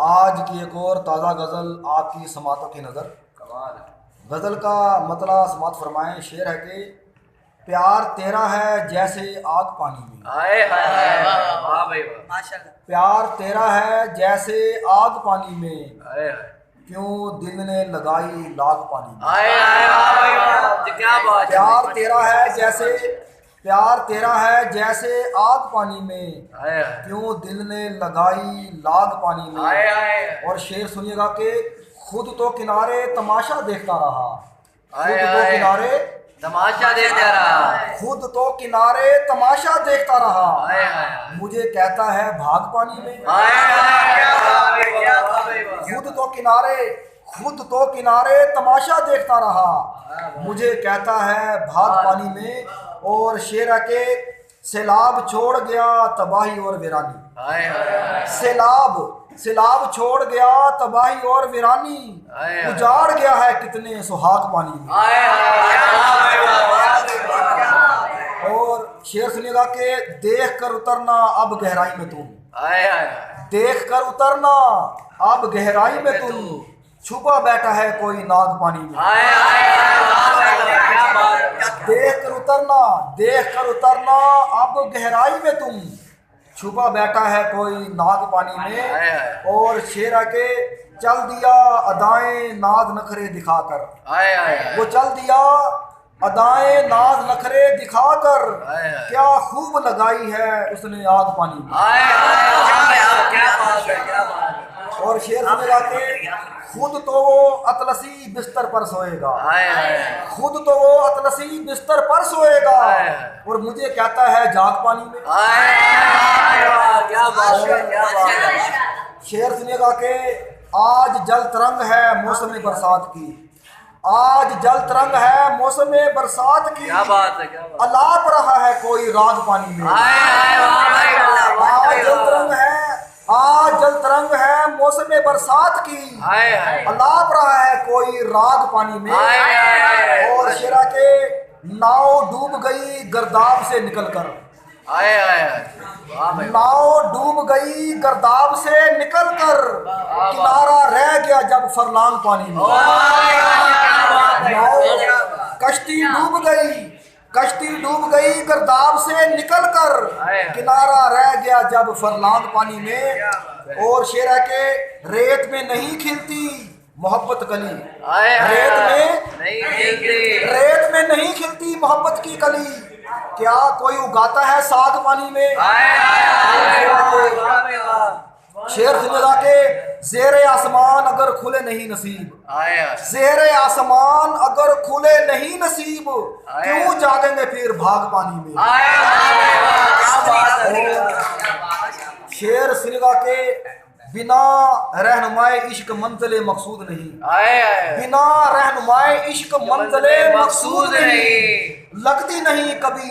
آج کی ایک اور تازہ غزل آپ کی سماعتوں کی نظر. غزل کا مطلع سماعت فرمائیں. شعر ہے کہ پیار تیرا ہے جیسے آگ پانی میں. پیار تیرا ہے جیسے آگ پانی میں، کیوں دل نے لگائی لاگ پانی میں. پیار تیرا ہے جیسے آگ پانی میں، کیوں دل نے لگائی لاگ پانی میں. اور شعر سنیے گا کہ خود تو کنارے تماشا دیکھتا رہا. خود تو کنارے تماشا دیکھتا رہا، مجھے کہتا ہے بھاگ پانی میں. خود تو کنارے تماشا دیکھتا رہا، مجھے کہتا ہے بھاگ پانی میں. اور شعر ہے کہ سیلاب چھوڑ گیا تباہی اور ویرانی. سیلاب چھوڑ گیا تباہی اور ویرانی، اجاڑ گیا ہے کتنے سہاگ پانی میں. اور شعر سنیے گا کہ دیکھ کر اترنا اب گہرائی میں تم. دیکھ کر اترنا اب گہرائی میں تم، چھپا بیٹھا ہے کوئی ناگ پانی میں. دیکھ کر اترنا اب گہرائی میں تم، چھپا بیٹھا ہے کوئی ناگ پانی میں. اور شعر ہے کہ چل دیا ادائیں ناز نخرے دکھا کر. وہ چل دیا ادائیں ناز نخرے دکھا کر، کیا خوب لگائی ہے اس نے آگ پانی میں. اور شعر سنے گا کہ خود تو وہ اطلسی بستر پر سوئے گا. خود تو وہ اطلسی بستر پر سوئے گا، اور مجھے کہتا ہے جاگ پانی میں. شعر سنے گا کہ آج جل ترنگ ہے موسم برسات کی. آج جل ترنگ ہے موسم برسات کی، الاپ رہا ہے کوئی راگ پانی میں. آج جل ترنگ ہے موسم برسات کی، الاپ رہا ہے کوئی راگ پانی میں. اور شعر کے ناؤ ڈوب گئی گرداب سے نکل کر. ناؤ ڈوب گئی گرداب سے نکل کر، کنارہ رہ گیا جب فرلانگ پانی میں. کشتی ڈوب گئی گرداب سے نکل کر، کنارہ رہ گیا جب فرلانگ پانی میں. اور شعر ہے کہ ریت میں نہیں کھلتی محبت کلی. ریت میں نہیں کھلتی محبت کی کلی، کیا کوئی اگاتا ہے ساگ پانی میں. شعر سنے گا کہ زیر آسمان اگر کھلے نہیں نصیب. زیر آسمان اگر کھلے نہیں نصیب، کیوں جاگیں گے پھر بھاگ پانی میں. شعر سنے گا کہ بنا رہنمائے عشق منزل مقصود نہیں. بنا رہنمائے عشق منزل مقصود نہیں، لگتی نہیں کبھی